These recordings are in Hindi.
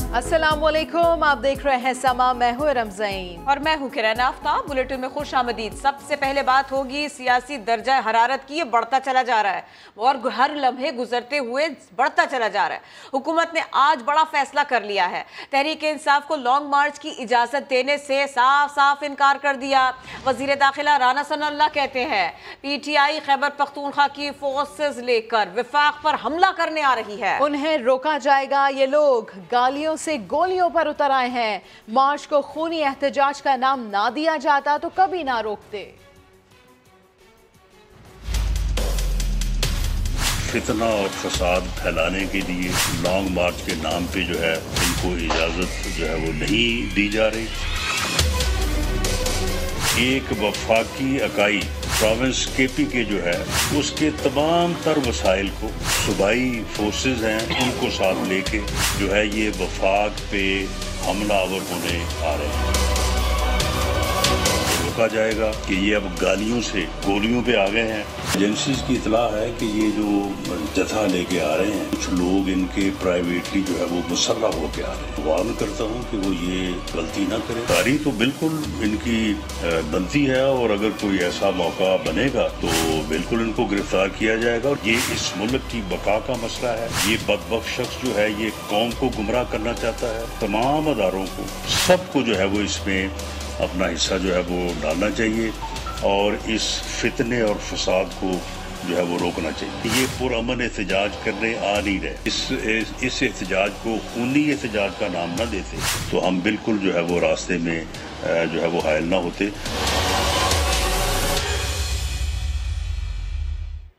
अस्सलामुअलैकुम, आप देख रहे हैं समा। मैं हूँ रमज़ीन और मैं हूँ किरण आफ्ताब। बुलेटिन में खुश आमदीद। सबसे पहले बात होगी सियासी दर्जा हरारत की। ये बढ़ता चला जा रहा है और हर लम्हे गुजरते हुए बढ़ता चला जा रहा है। हुकूमत ने आज बड़ा फैसला कर लिया है। तहरीक इंसाफ को लॉन्ग मार्च की इजाजत देने से साफ साफ इनकार कर दिया। वजीर दाखिला राना सनाउल्लाह कहते हैं PTI खैबर पख्तूनख्वा की फोर्सेस लेकर विफाक पर हमला करने आ रही है। उन्हें रोका जाएगा। ये लोग गालियों से गोलियों पर उतर आए हैं। मार्च को खूनी एहतजाज का नाम ना दिया जाता तो कभी ना रोकते। फितना और फसाद फैलाने के लिए लॉन्ग मार्च के नाम पे जो है इनको इजाजत जो है वो नहीं दी जा रही। एक वफाकी इकाई प्रोविंस KP के जो है उसके तमाम तर वसाइल को सूबाई फोर्सेस हैं उनको साथ लेके जो है ये वफाक पे हमलावर होने आ रहे हैं। रोका जाएगा कि ये अब गालियों से गोलियों पे आ गए हैं। एजेंसीज की इतला है कि ये जो जथा लेके आ रहे हैं कुछ लोग इनके प्राइवेटली जो है वो मुसल्लह होके आ रहे हैं। वार्न करता हूँ कि वो ये गलती ना करें। तारीख तो बिल्कुल इनकी बनती है और अगर कोई ऐसा मौका बनेगा तो बिल्कुल इनको गिरफ्तार किया जाएगा। और ये इस मुल्क की बका का मसला है। ये बदबख्त शख्स जो है ये कौम को गुमराह करना चाहता है। तमाम अदारों को सबको जो है वो इसमें अपना हिस्सा जो है वो डालना चाहिए और इस फितने और फसाद को जो है वो रोकना चाहिए। ये पुरअमन एहतजाज करने आ नहीं रहे। इस एहतजाज को खूनी एहतजाज का नाम ना देते तो हम बिल्कुल जो है वो रास्ते में जो है वो हायल ना होते।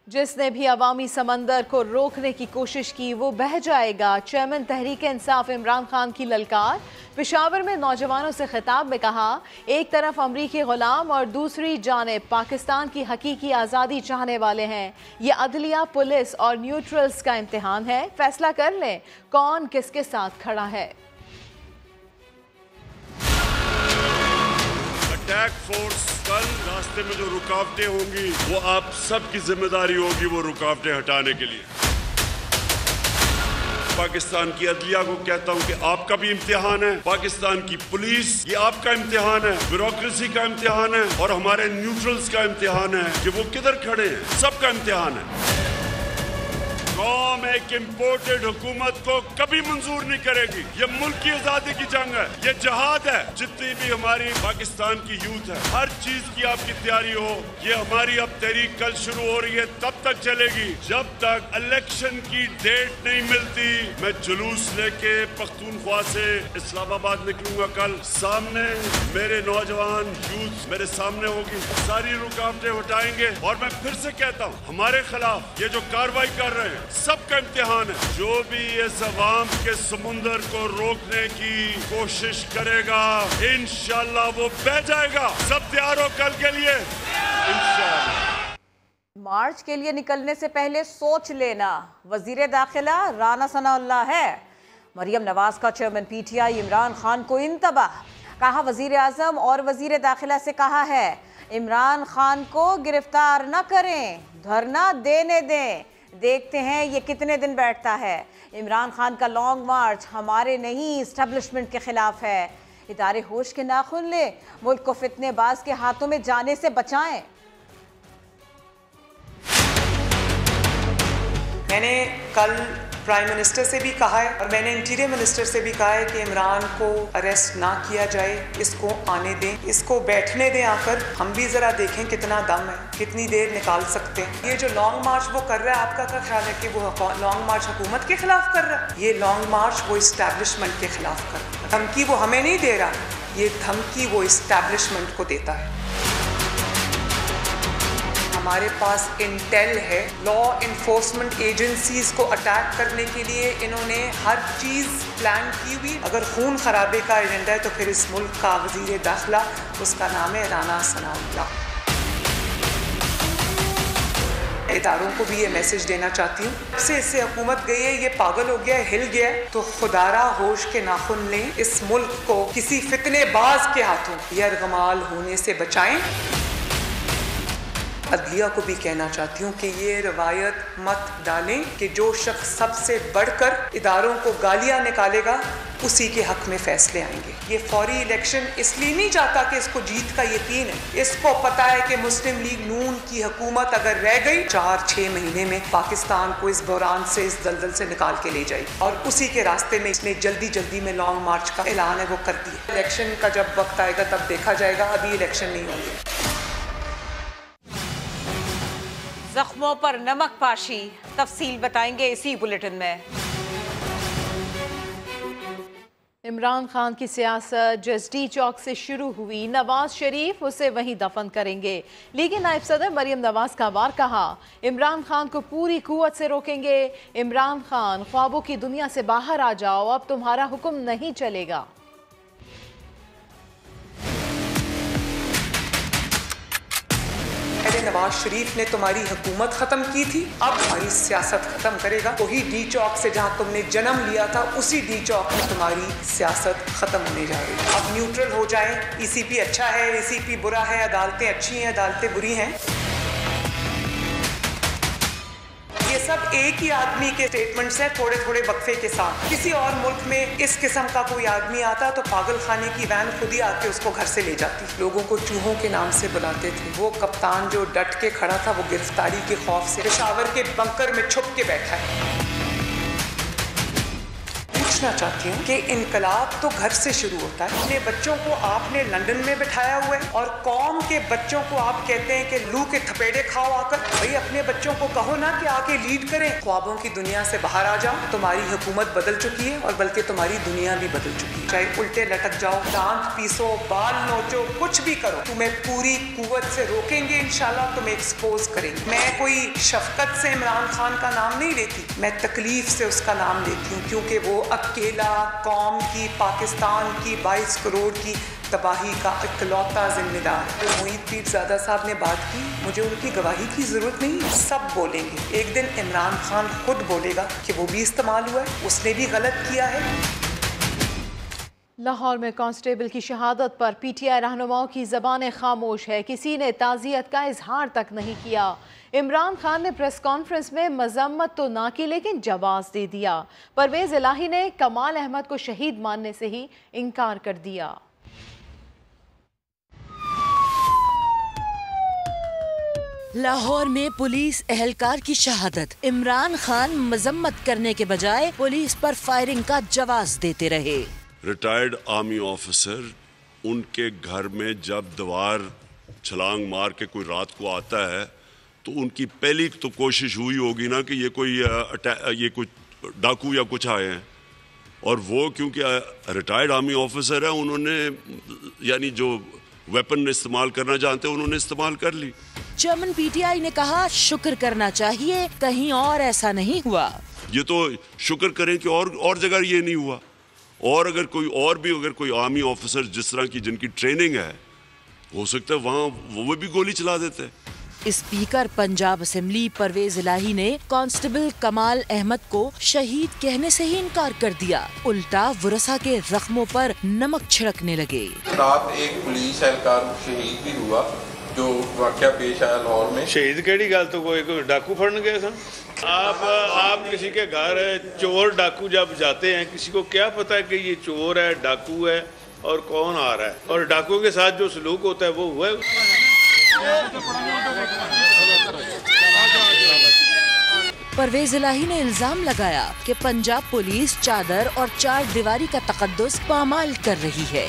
जिसने भी अवामी समंदर को रोकने की कोशिश की वो बह जाएगा। चेयरमैन तहरीक इंसाफ इमरान खान की ललकार। पेशावर में नौजवानों से खिताब में कहा, एक तरफ अमरीकी गुलाम और दूसरी जानिब पाकिस्तान की हकीकी आज़ादी चाहने वाले हैं। ये अदलिया, पुलिस और न्यूट्रल्स का इम्तिहान है। फैसला कर लें कौन किसके साथ खड़ा है। अटैक फोर्स कल रास्ते में जो रुकावटें होंगी वो आप सबकी जिम्मेदारी होगी वो रुकावटें हटाने के लिए। पाकिस्तान की अदलिया को कहता हूं कि आपका भी इम्तिहान है। पाकिस्तान की पुलिस ये आपका इम्तिहान है। ब्यूरोक्रेसी का इम्तिहान है और हमारे न्यूट्रल्स का इम्तिहान है कि वो किधर खड़े हैं। सबका इम्तिहान है। कौम एक इम्पोर्टेड हुकूमत को कभी मंजूर नहीं करेगी। ये मुल्क की आजादी की जंग है। ये जहाद है। जितनी भी हमारी पाकिस्तान की यूथ है हर चीज की आपकी तैयारी हो। ये हमारी अब तहरीक कल शुरू हो रही है तब तक चलेगी जब तक इलेक्शन की डेट नहीं मिलती। मैं जुलूस लेके पख्तूनख्वा से इस्लामाबाद निकलूंगा कल। सामने मेरे नौजवान यूथ मेरे सामने होगी। सारी रुकावटें हटाएंगे और मैं फिर से कहता हूँ हमारे खिलाफ ये जो कार्रवाई कर रहे हैं सबका इम्तिहान है। जो भी इस अवाम के समुंदर को रोकने की कोशिश करेगा इंशाअल्लाह वो बह जाएगा। सब तैयार हो कल के लिए इंशाअल्लाह। मार्च के लिए निकलने से पहले सोच लेना। वजीर दाखिला राना सनाउल्लाह है। मरियम नवाज का चेयरमैन PTI इमरान खान को इंतबाह। कहा वजीर आजम और वजीर दाखिला से कहा है इमरान खान को गिरफ्तार न करें, धरना देने दें। देखते हैं ये कितने दिन बैठता है। इमरान खान का लॉन्ग मार्च हमारे नहीं इस्टेब्लिशमेंट के खिलाफ है। इदारे होश के नाखून ले, मुल्क को फितनेबाज के हाथों में जाने से बचाएं। मैंने कल प्राइम मिनिस्टर से भी कहा है और मैंने इंटीरियर मिनिस्टर से भी कहा है कि इमरान को अरेस्ट ना किया जाए, इसको आने दें, इसको बैठने दें आकर। हम भी ज़रा देखें कितना दम है, कितनी देर निकाल सकते हैं। ये जो लॉन्ग मार्च वो कर रहा है आपका क्या ख्याल है कि वो लॉन्ग मार्च हुकूमत के खिलाफ कर रहा है? ये लॉन्ग मार्च वो इस्टेब्लिशमेंट के खिलाफ कर रहा है। धमकी वो हमें नहीं दे रहा, ये धमकी वो इस्टेब्लिशमेंट को देता है। हमारे पास इंटेल है। लॉ इन्फोर्समेंट एजेंसीज को अटैक करने के लिए इन्होंने हर चीज़ प्लान की हुई। अगर खून खराबे का एजेंडा है तो फिर इस मुल्क का वजीर दाखिला उसका नाम है राना सनाउल्लाह। इदारों को भी ये मैसेज देना चाहती हूँ इससे हुकूमत गई है, ये पागल हो गया है, हिल गया है, तो खुदारा होश के नाखुन लें। इस मुल्क को किसी फितनेबाज के हाथों यरगमाल होने से बचाएं। अदलिया को भी कहना चाहती हूँ कि ये रवायत मत डालें कि जो शख्स सबसे बढ़कर इदारों को गालियाँ निकालेगा उसी के हक में फैसले आएंगे। ये फौरी इलेक्शन इसलिए नहीं चाहता कि इसको जीत का यकीन है, इसको पता है कि मुस्लिम लीग नून की हुकूमत अगर रह गई 4-6 महीने में पाकिस्तान को इस बहरान से, इस दलदल से निकाल के ले जाएगी। और उसी के रास्ते में इसने जल्दी में लॉन्ग मार्च का ऐलान है वो कर दिया। इलेक्शन का जब वक्त आएगा तब देखा जाएगा, अभी इलेक्शन नहीं होंगे। जख्मों पर नमक पाशी, तफसील बताएंगे इसी बुलेटिन में। इमरान खान की सियासत जसडी चौक से शुरू हुई, नवाज शरीफ उसे वहीं दफन करेंगे। लीगी नायब सदर मरियम नवाज का वार कहा, इमरान खान को पूरी कुव्वत से रोकेंगे। इमरान खान, ख्वाबों की दुनिया से बाहर आ जाओ, अब तुम्हारा हुक्म नहीं चलेगा। नवाज शरीफ ने तुम्हारी हुकूमत खत्म की थी, अब हमारी सियासत खत्म करेगा। वही डी चौक से जहां तुमने जन्म लिया था, उसी डी चौक में तुम्हारी सियासत खत्म होने जा रही है। अब न्यूट्रल हो जाए, ईसीपी अच्छा है, ईसीपी बुरा है, अदालतें अच्छी हैं, अदालतें बुरी हैं। ये सब एक ही आदमी के स्टेटमेंट्स हैं, थोड़े वक्फे के साथ। किसी और मुल्क में इस किस्म का कोई आदमी आता तो पागल खाने की वैन खुद ही आके उसको घर से ले जाती। लोगों को चूहों के नाम से बुलाते थे। वो कप्तान जो डट के खड़ा था, वो गिरफ्तारी के खौफ से पेशावर के बंकर में छुप के बैठा है। पूछना चाहती हूँ कि इनकलाब तो घर से शुरू होता है। अपने बच्चों को आपने लंदन में बिठाया हुआ है और कौम के बच्चों को आप कहते हैं कि लू के थपेड़े खाओ आकर। भाई अपने बच्चों को कहो ना कि आके लीड करें, ख्वाबों की दुनिया से बाहर आ जाओ। तुम्हारी हुकूमत बदल चुकी है और बल्कि तुम्हारी दुनिया भी बदल चुकी है। चाहे उल्टे लटक जाओ, दांत पीसो, बाल नोचो, कुछ भी करो, तुम्हें पूरी कुव्वत से रोकेंगे। इंशाल्लाह तुम्हें एक्सपोज करेंगे। मैं कोई शफकत से इमरान खान का नाम नहीं लेती, मैं तकलीफ से उसका नाम लेती हूँ, क्योंकि वो अकेला कौम की, पाकिस्तान की 22 करोड़ की तबाही का इकलौता जिम्मेदार है। तो मोहित पीरजादा साहब ने बात की, मुझे उनकी गवाही की जरूरत नहीं है। सब बोलेंगे, एक दिन इमरान खान खुद बोलेगा कि वो भी इस्तेमाल हुआ है, उसने भी गलत किया है। लाहौर में कांस्टेबल की शहादत पर पीटीआई रहनुमाओं की ज़बान खामोश है। किसी ने ताज़ियत का इजहार तक नहीं किया। इमरान खान ने प्रेस कॉन्फ्रेंस में मजम्मत तो ना की, लेकिन जवाब दे दिया। परवेज इलाही ने कमाल अहमद को शहीद मानने से ही इनकार कर दिया। लाहौर में पुलिस एहलकार की शहादत। इमरान खान मजम्मत करने के बजाय पुलिस पर फायरिंग का जवाब देते रहे। रिटायर्ड आर्मी ऑफिसर, उनके घर में जब दीवार छलांग मार के कोई रात को आता है तो उनकी पहली तो कोशिश हुई होगी ना कि ये कोई डाकू या कुछ आए हैं। और वो क्योंकि रिटायर्ड आर्मी ऑफिसर है, उन्होंने यानी जो वेपन इस्तेमाल करना जानते हैं उन्होंने इस्तेमाल कर ली। चेयरमैन पीटीआई ने कहा, शुक्र करना चाहिए, कहीं और ऐसा नहीं हुआ। ये तो शुक्र करें कि और जगह ये नहीं हुआ। और अगर कोई आर्मी ऑफिसर जिस तरह की जिनकी ट्रेनिंग है, हो सकता है वहाँ वो भी गोली चला देते हैं। स्पीकर पंजाब असेंबली परवेज इलाही ने कांस्टेबल कमाल अहमद को शहीद कहने से ही इनकार कर दिया। उल्टा वरसा के जख्मों पर नमक छिड़कने लगे। रात एक पुलिस एहलकार शहीद भी हुआ, जो वाकया पेश आया लाहौर में। शहीद केड़ी गल तो कोई डाकू फड़न गए सन। आप किसी के घर चोर डाकू जब जाते हैं, किसी को क्या पता है कि ये चोर है, डाकू है और कौन आ रहा है, और डाकू के साथ जो सलूक होता है वो हुआ है। परवेज इलाही ने इल्जाम लगाया कि पंजाब पुलिस चादर और चार दीवारी का तकद्दुस पामाल कर रही है।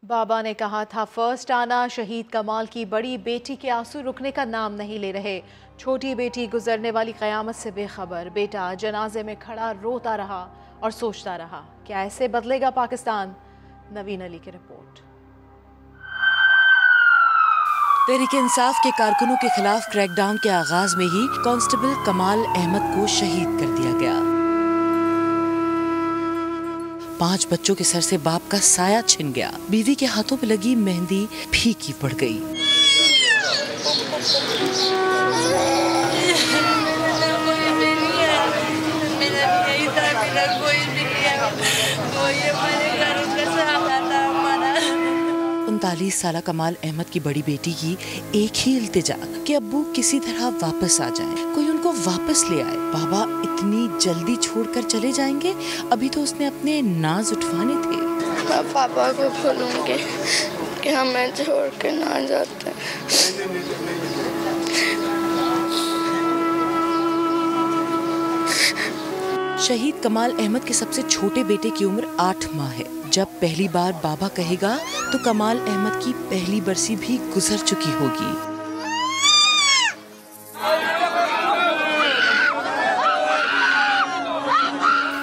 बाबा ने कहा था, फर्स्ट आना। शहीद कमाल की बड़ी बेटी के आंसू रुकने का नाम नहीं ले रहे। छोटी बेटी गुजरने वाली क़यामत से बेखबर। बेटा जनाजे में खड़ा रोता रहा और सोचता रहा, क्या ऐसे बदलेगा पाकिस्तान? नवीन अली की रिपोर्ट। तहरीक इंसाफ के कारकुनों के खिलाफ क्रैकडाउन के आगाज में ही कांस्टेबल कमाल अहमद को शहीद कर दिया गया। 5 बच्चों के सर से बाप का साया छिन गया। बीवी के हाथों पे लगी मेहंदी फीकी पड़ गई। 41 साल कमाल अहमद की बड़ी बेटी की एक ही इल्तिजा कि अब्बू किसी तरह वापस आ जाएं, कोई उनको वापस ले आए। बाबा इतनी जल्दी छोड़कर चले जाएंगे, अभी तो उसने अपने नाज उठवाने थे। मैं पापा को बोलूँगी कि हमें छोड़ के ना जाते। शहीद कमाल अहमद के सबसे छोटे बेटे की उम्र 8 माह है। जब पहली बार बाबा कहेगा तो कमाल अहमद की पहली बरसी भी गुजर चुकी होगी।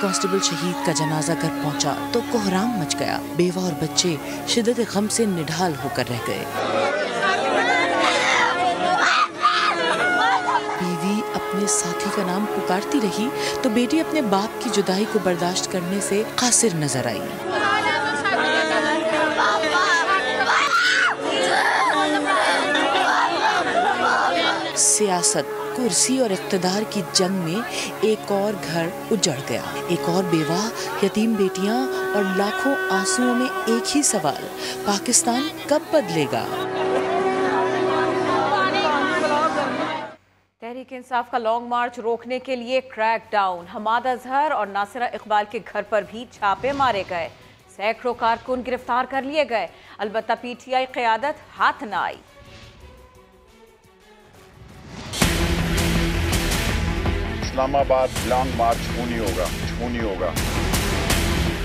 कांस्टेबल शहीद का जनाजा घर पहुंचा तो कोहराम मच गया। बेवा और बच्चे शिद्दत गम से निढाल होकर रह गए। बीवी अपने साथी का नाम पुकारती रही तो बेटी अपने बाप की जुदाई को बर्दाश्त करने से कासिर नजर आई। सियासत, कुर्सी और इख्तिदार की जंग में एक और घर उजड़ गया। एक और बेवा, यतीम बेटियां और लाखों आंसुओं में एक ही सवाल, पाकिस्तान कब बदलेगा? तहरीक इंसाफ का लॉन्ग मार्च रोकने के लिए क्रैक डाउन। हमाद अजहर और नासिरा इकबाल के घर पर भी छापे मारे गए। सैकड़ों कारकुन गिरफ्तार कर लिए गए। अलबत्ता पीटीआई क़यादत हाथ न आई। इस्लामाबाद लॉन्ग मार्च होनी होगा।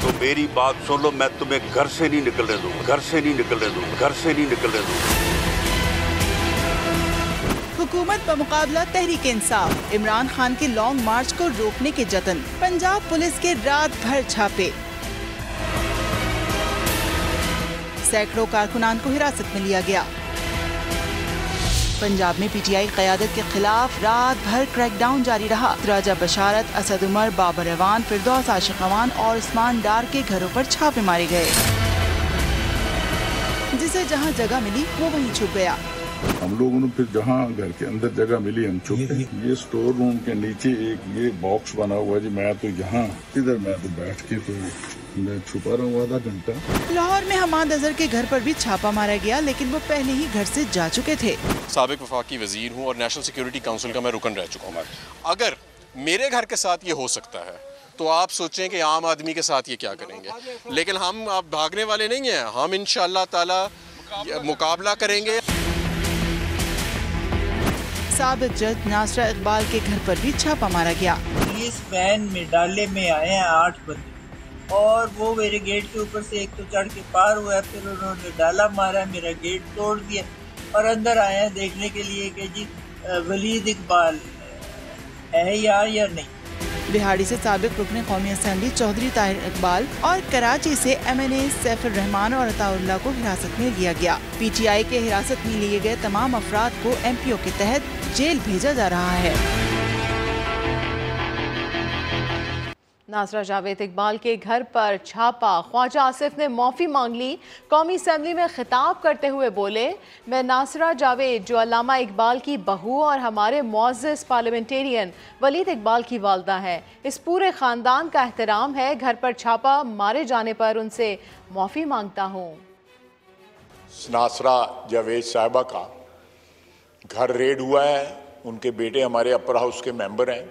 तो मेरी बात सुन लो, मैं तुम्हें घर से नहीं निकलने दूँ। हुकूमत पर मुकाबला तहरीक इंसाफ। इमरान खान के लॉन्ग मार्च को रोकने के जतन। पंजाब पुलिस के रात भर छापे। सैकड़ों कारकुनान को हिरासत में लिया गया। पंजाब में पीटीआई क़यादत के खिलाफ रात भर क्रैकडाउन जारी रहा। राजा बशारत, असद उमर, बाबर अवान, फिरदौस आशिक अवान और उस्मान डार के घरों पर छापे मारे गए। जिसे जहां जगह मिली वो वहीं छुप गया। हम लोगों ने फिर जहाँ घर के अंदर जगह मिली हम छुप गए। ये स्टोर रूम के नीचे एक ये बॉक्स बना हुआ जी, मैं तो यहाँ इधर मैं तो बैठ के तो मैं छुपा रहा हूँ आधा घंटा। लाहौर में हमाद अजहर के घर पर भी छापा मारा गया, लेकिन वो पहले ही घर से जा चुके थे। साबिक वफाकी वजीर हूँ और नेशनल सिक्योरिटी काउंसिल का मैं रुकन रह चुका हूँ। अगर मेरे घर के साथ ये हो सकता है तो आप सोचें कि आम आदमी के साथ ये क्या करेंगे। लेकिन हम अब भागने वाले नहीं हैं, हम इंशाअल्लाह ताला मुकाबला करेंगे। साबिक जज नासिरा इकबाल के घर पर भी छापा मारा गया। पुलिस वैन में डाले में आए हैं 8 बंदे और वो मेरे गेट के ऊपर से एक तो चढ़ के पार हुआ, फिर उन्होंने डाला मारा, मेरा गेट तोड़ दिया और अंदर आए हैं देखने के लिए कि जी वलीद इकबाल है या नहीं। बिहाड़ी से साबिक रुकने कौमी असेंबली चौधरी ताहिर इकबाल और कराची से MNA सैफुर रहमान और अताउल्लाह को हिरासत में लिया गया। पीटीआई के हिरासत में लिए गए तमाम अफराद को MPO के तहत जेल भेजा जा रहा है। नासिरा जावेद इकबाल के घर पर छापा। ख्वाजा आसिफ ने माफ़ी मांग ली। कौमी असेंबली में खिताब करते हुए बोले, मैं नासिरा जावेद जो अल्लामा इकबाल की बहू और हमारे मुअज़्ज़ज़ पार्लियामेंटेरियन वलीद इकबाल की वालदा है, इस पूरे ख़ानदान का एहतराम है। घर पर छापा मारे जाने पर उनसे माफ़ी मांगता हूँ। नासिरा जावेद साहिबा का घर रेड हुआ है। उनके बेटे हमारे अपर हाउस के मेंबर हैं,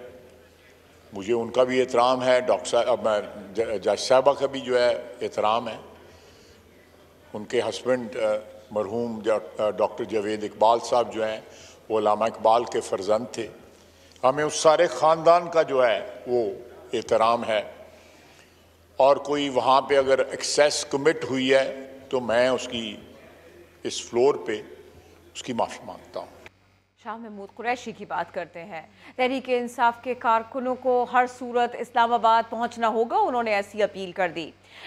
मुझे उनका भी एहतराम है। जज साहबा का भी जो है एहतराम है। उनके हस्बैंड मरहूम डॉक्टर जावेद इकबाल साहब जो हैं वो अल्लामा इकबाल के फ़र्जंद थे। हमें उस सारे ख़ानदान का जो है वो एहतराम है और कोई वहाँ पे अगर एक्सेस कमिट हुई है तो मैं उसकी इस फ्लोर पे उसकी माफ़ी मांगता हूँ। शाह महमूद कुरैशी की बात करते हैं। तहरीक इंसाफ के कारकुनों को हर सूरत इस्लामाबाद पहुंचना होगा, उन्होंने ऐसी अपील कर दी।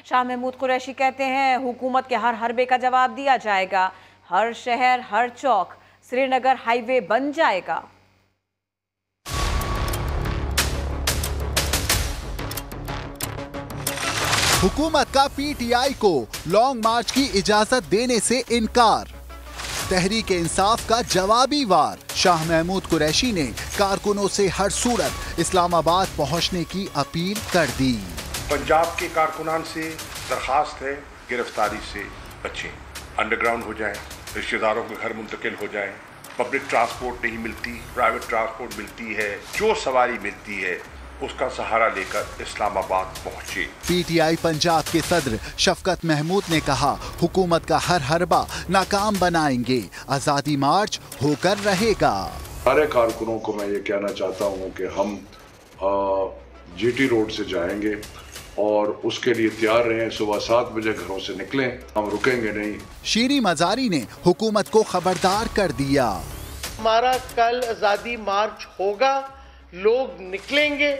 शाह महमूद कुरैशी कहते हैं हुकूमत के हर हरबे का जवाब दिया जाएगा। हर शहर, हर चौक श्रीनगर हाईवे बन जाएगा। हुकूमत का पीटीआई को लॉन्ग मार्च की इजाजत देने से इनकार। तहरीक इंसाफ का जवाबी वार। शाह महमूद कुरैशी ने कारकुनों से हर सूरत इस्लामाबाद पहुंचने की अपील कर दी। पंजाब के कारकुनान से दरखास्त है गिरफ्तारी से बचें। अंडरग्राउंड हो जाए, रिश्तेदारों के घर मुंतकिल हो जाए, पब्लिक ट्रांसपोर्ट नहीं मिलती, प्राइवेट ट्रांसपोर्ट मिलती है, जो सवारी मिलती है उसका सहारा लेकर इस्लामाबाद पहुंचे। पीटीआई पंजाब के सदर शफकत महमूद ने कहा, हुकूमत का हर हरबा नाकाम बनाएंगे, आजादी मार्च होकर रहेगा। सारे कारकुनों को मैं ये कहना चाहता हूँ कि हम जीटी रोड से जाएंगे और उसके लिए तैयार रहें। सुबह 7 बजे घरों से निकलें, हम रुकेंगे नहीं। शीरी मजारी ने हुकूमत को खबरदार कर दिया। हमारा कल आजादी मार्च होगा, लोग निकलेंगे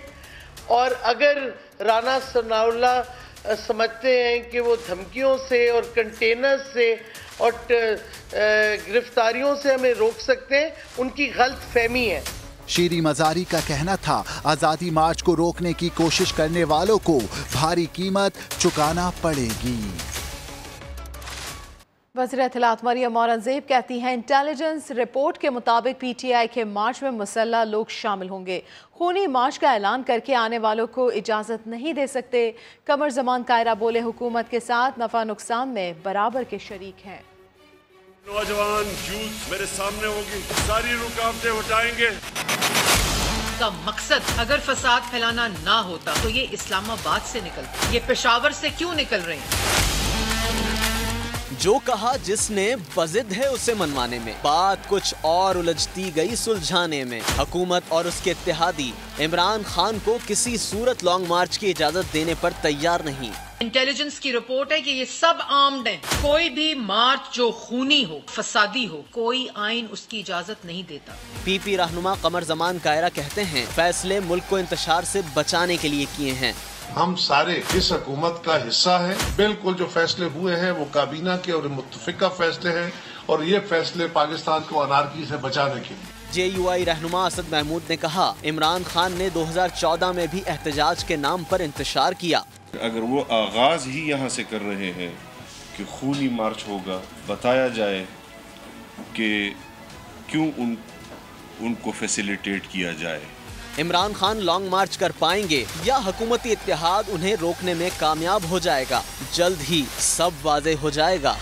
और अगर राना सनाउल्लाह समझते हैं कि वो धमकियों से और कंटेनर से और गिरफ्तारियों से हमें रोक सकते हैं, उनकी गलत फहमी है। शीरी मजारी का कहना था, आजादी मार्च को रोकने की कोशिश करने वालों को भारी कीमत चुकाना पड़ेगी। वज़ीर इत्तलात मरियम औरंगज़ेब कहती हैं, इंटेलिजेंस रिपोर्ट के मुताबिक पीटीआई के मार्च में मुसल्लह लोग शामिल होंगे। खूनी मार्च का ऐलान करके आने वालों को इजाज़त नहीं दे सकते। कमर जमान कायरा बोले, हुकूमत के साथ नफा नुकसान में बराबर के शरीक हैं। नौजवान यूथ मेरे सामने होगी, सारी रुकावटें हटाएंगे। का मकसद अगर फसाद फैलाना ना होता तो ये इस्लामाबाद से निकलते, ये पेशावर से क्यों निकल रहे हैं? जो कहा जिसने बजिद है उसे मनवाने में, बात कुछ और उलझती गई सुलझाने में। हुकूमत और उसके इत्तेहादी इमरान खान को किसी सूरत लॉन्ग मार्च की इजाजत देने पर तैयार नहीं। इंटेलिजेंस की रिपोर्ट है कि ये सब आर्म्ड हैं। कोई भी मार्च जो खूनी हो, फसादी हो, कोई आइन उसकी इजाजत नहीं देता। पीपी रहनुमा कमर जमान कायरा कहते हैं, फैसले मुल्क को इंतशार से बचाने के लिए किए हैं। हम सारे इस हुकूमत का हिस्सा है। बिल्कुल जो फैसले हुए हैं वो काबीना के और मुत्तफिका फैसले हैं और ये फैसले पाकिस्तान को अनारकी से बचाने के लिए। JUI रहनुमा असद महमूद ने कहा, इमरान खान ने 2014 में भी एहतजाज के नाम पर इंतशार किया। अगर वो आगाज ही यहाँ से कर रहे हैं कि खूनी मार्च होगा, बताया जाए कि क्यों उनको फैसिलिटेट किया जाए। इमरान खान लॉन्ग मार्च कर पाएंगे या हुकूमती इत्तेहाद उन्हें रोकने में कामयाब हो जाएगा, जल्द ही सब वाज़े हो जाएगा।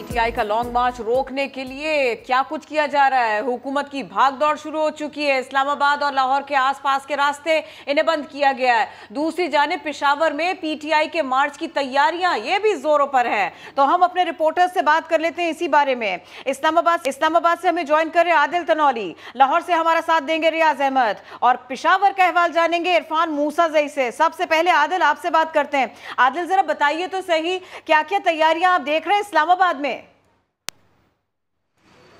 पीटीआई का लॉन्ग मार्च रोकने के लिए क्या कुछ किया जा रहा है? हुकूमत की भागदौड़ शुरू हो चुकी है। इस्लामाबाद और लाहौर के आसपास के रास्ते इन्हें बंद किया गया है। दूसरी जानिब पेशावर में पीटीआई के मार्च की तैयारियां ये भी जोरों पर है। तो हम अपने रिपोर्टर्स से बात कर लेते हैं इसी बारे में। इस्लामाबाद से हमें ज्वाइन कर रहे आदिल तनौली, लाहौर से हमारा साथ देंगे रियाज अहमद और पेशावर का अहवाल जानेंगे इरफान मूसाजई से। सबसे पहले आदिल आपसे बात करते हैं। आदिल, जरा बताइए तो सही, क्या क्या तैयारियां आप देख रहे हैं इस्लामाबाद में?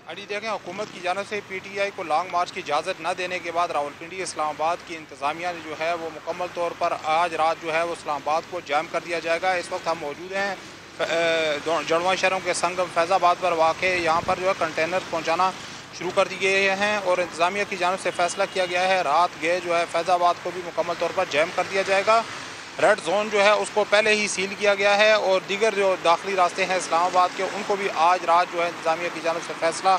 अभी देखें, हुकूमत की जानिब से पीटीआई को लॉन्ग मार्च की इजाज़त न देने के बाद रावलपिंडी इस्लामाबाद की इंतज़ामिया ने जो है वो मुकम्मल तौर पर आज रात जो है वो इस्लामाबाद को जाम कर दिया जाएगा। इस वक्त हम मौजूद हैं जड़वा शहरों के संगम फैज़ाबाद पर वाक़े। यहाँ पर जो है कंटेनर पहुँचाना शुरू कर दिए गए हैं और इंतज़ामिया की जानिब से फैसला किया गया है रात गए जो है फैज़ाबाद को भी मुकम्मल तौर पर जैम कर दिया जाएगा। रेड जोन जो है उसको पहले ही सील किया गया है और दीगर जो दाखिली रास्ते हैं इस्लामाबाद के उनको भी आज रात जो है इंतजामिया की जानिब से फैसला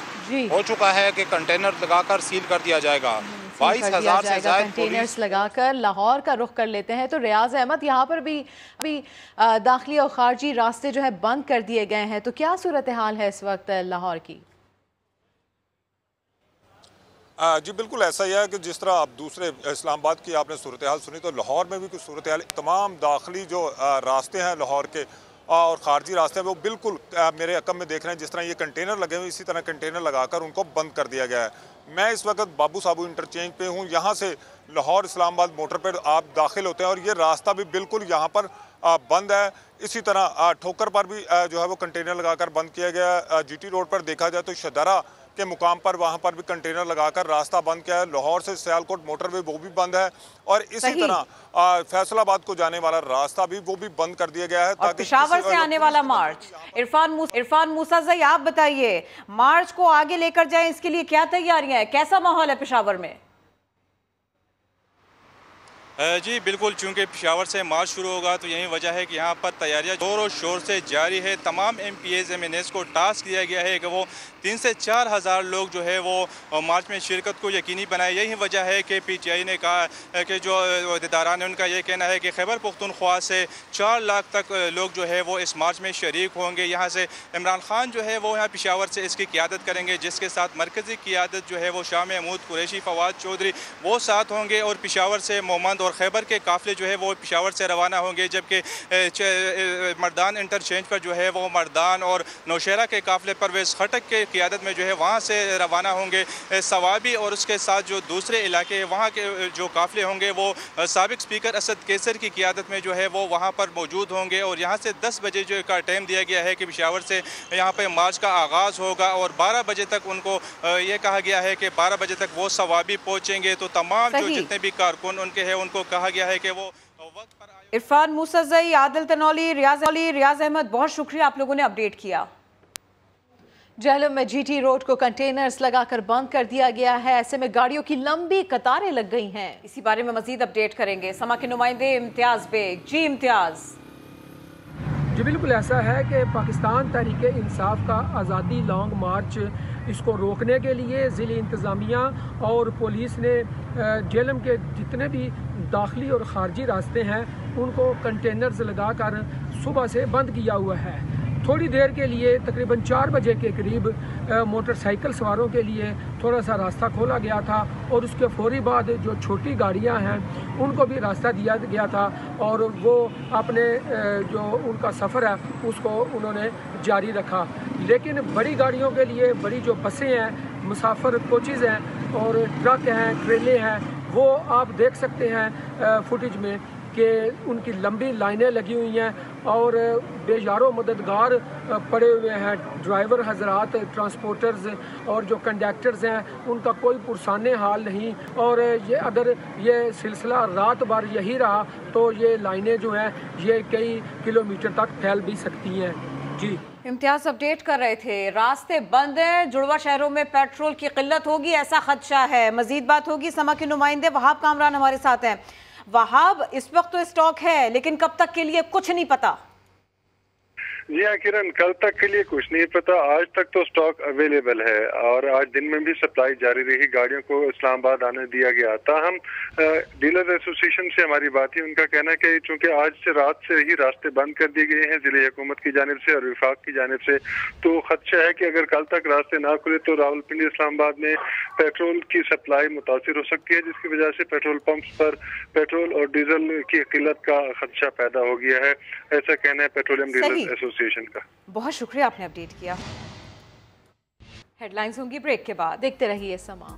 हो चुका है कि कंटेनर लगाकर सील कर दिया जाएगा। 22,000 से ज़्यादा कंटेनर्स लगाकर लाहौर का रुख कर लेते हैं। तो रियाज अहमद, यहाँ पर भी दाखिली और खारजी रास्ते जो है बंद कर दिए गए हैं, तो क्या सूरत हाल है इस वक्त लाहौर की? जी बिल्कुल ऐसा ही है कि जिस तरह आप दूसरे इस्लामाबाद की आपने सूरत हाल सुनी, तो लाहौर में भी कुछ सूरत हाल। तमाम दाखिली जो रास्ते हैं लाहौर के और ख़ारजी रास्ते हैं वो बिल्कुल मेरे अकम में देख रहे हैं। जिस तरह ये कंटेनर लगे हुए, इसी तरह कंटेनर लगाकर उनको बंद कर दिया गया है। मैं इस वक्त बाबू साबू इंटरचेंज पे हूँ। यहाँ से लाहौर इस्लामाबाद मोटर पर आप दाखिल होते हैं और ये रास्ता भी बिल्कुल यहाँ पर बंद है। इसी तरह ठोकर पर भी जो है वो कंटेनर लगाकर बंद किया गया। GT रोड पर देखा जाए तो शदरा के मुकाम पर वहाँ पर भी कंटेनर लगाकर रास्ता बंद किया है। लाहौर से सियालकोट मोटरवे वो भी बंद है और इसी तरह फैसलाबाद को जाने वाला रास्ता भी वो भी बंद कर दिया गया है। और पेशावर से आने वाला मार्च, इरफान मूसाजई आप बताइए, मार्च को आगे लेकर जाएं इसके लिए क्या तैयारियां हैं, कैसा माहौल है पेशावर में? जी बिल्कुल, चूँकि पेशावर से मार्च शुरू होगा तो यही वजह है कि यहाँ पर तैयारियाँ जोर और शोर से जारी है। तमाम MPs MNAs को टास्क दिया गया है कि वो 3 से 4 हज़ार लोग जो है वो मार्च में शिरकत को यकीनी बनाए। यही वजह है कि PTI ने कहा कि जो अहदेदारान है उनका ये कहना है कि खैबर पख्तूनख्वा से 4 लाख तक लोग जो है वो इस मार्च में शरीक होंगे। यहाँ से इमरान खान जो है वो यहाँ पेशावर से इसकी क़ियादत करेंगे, जिसके साथ मरकज़ी क़ियादत जो है वो शाह महमूद कुरैशी, फवाद चौधरी वो साथ होंगे और पेशावर से मोहम्मद और खैबर के काफ़िले जो है वो पेशावर से रवाना होंगे। जबकि मर्दान इंटरचेंज पर जो है वो मर्दान और नौशहरा के काफ़िले परवेज़ खटक के क़ियादत में जो है वहाँ से रवाना होंगे। सवाबी और उसके साथ जो दूसरे इलाके हैं वहाँ के जो काफ़िले होंगे वो साबिक स्पीकर असद कैसर की क़ियादत में जो है वो वहाँ पर मौजूद होंगे। और यहाँ से 10 बजे जो का टाइम दिया गया है कि पेशावर से यहाँ पर मार्च का आगाज़ होगा और 12 बजे तक उनको ये कहा गया है कि 12 बजे तक वो सवाबी पहुँचेंगे। तो तमाम जो जितने भी कारकुन उनके हैं उनको कहा गया है कि वो इरफान मूसाज़ई, आदिल तनौली, रियाज अहमद, बहुत शुक्रिया आप लोगों ने अपडेट किया। जहलम में GT रोड को कंटेनर्स लगाकर बंद कर दिया गया है। ऐसे में गाड़ियों की लंबी कतारें लग गई हैं। इसी बारे में मजीद अपडेट करेंगे समा के नुमाइंदे इम्तियाज बेग। जी इम्तियाज। जी बिल्कुल ऐसा है कि पाकिस्तान तहरीक इंसाफ का आज़ादी लॉन्ग मार्च इसको रोकने के लिए ज़िली इंतज़ामिया और पुलिस ने जेलम के जितने भी दाखिली और ख़ारजी रास्ते हैं उनको कंटेनर्स लगाकर सुबह से बंद किया हुआ है। थोड़ी देर के लिए तकरीबन 4 बजे के करीब मोटरसाइकिल सवारों के लिए थोड़ा सा रास्ता खोला गया था और उसके फौरी बाद जो छोटी गाड़ियां हैं उनको भी रास्ता दिया गया था और वो अपने जो उनका सफ़र है उसको उन्होंने जारी रखा। लेकिन बड़ी गाड़ियों के लिए बड़ी जो बसें हैं, मुसाफिर कोचेज़ हैं और ट्रक हैं, ट्रेलें हैं, वो आप देख सकते हैं फुटेज में कि उनकी लंबी लाइनें लगी हुई हैं और बेजारो मददगार पड़े हुए हैं। ड्राइवर हजरात, ट्रांसपोर्टर्स और जो कंडक्टर्स हैं उनका कोई पुरसाने हाल नहीं। और ये अगर ये सिलसिला रात भर यही रहा तो ये लाइनें जो हैं ये कई किलोमीटर तक फैल भी सकती हैं। जी इम्तियाज अपडेट कर रहे थे। रास्ते बंद हैं, जुड़वा शहरों में पेट्रोल की किल्लत होगी ऐसा खदशा है। मजीद बात होगी, समा के नुमाइंदे वहाब कामरान हमारे साथ हैं। वहाब, इस वक्त तो स्टॉक है लेकिन कब तक के लिए कुछ नहीं पता। जी हाँ किरण, कल तक के लिए कुछ नहीं पता। आज तक तो स्टॉक अवेलेबल है और आज दिन में भी सप्लाई जारी रही। गाड़ियों को इस्लामाबाद आने दिया गया था। हम डीलर एसोसिएशन से हमारी बात ही, उनका कहना है कि चूंकि आज से रात से ही रास्ते बंद कर दिए गए हैं जिले हुकूमत की जानिब से और विफाक की जानिब से, तो खदशा है कि अगर कल तक रास्ते ना खुले तो रावलपिंडी इस्लामाबाद में पेट्रोल की सप्लाई मुतासिर हो सकती है, जिसकी वजह से पेट्रोल पंप्स पर पेट्रोल और डीजल की किल्लत का खदशा पैदा हो गया है। ऐसा कहना है पेट्रोलियम डीलर एसोसिएशन का। बहुत शुक्रिया आपने अपडेट किया। हेडलाइंस होंगी ब्रेक के बाद, देखते रहिए समा।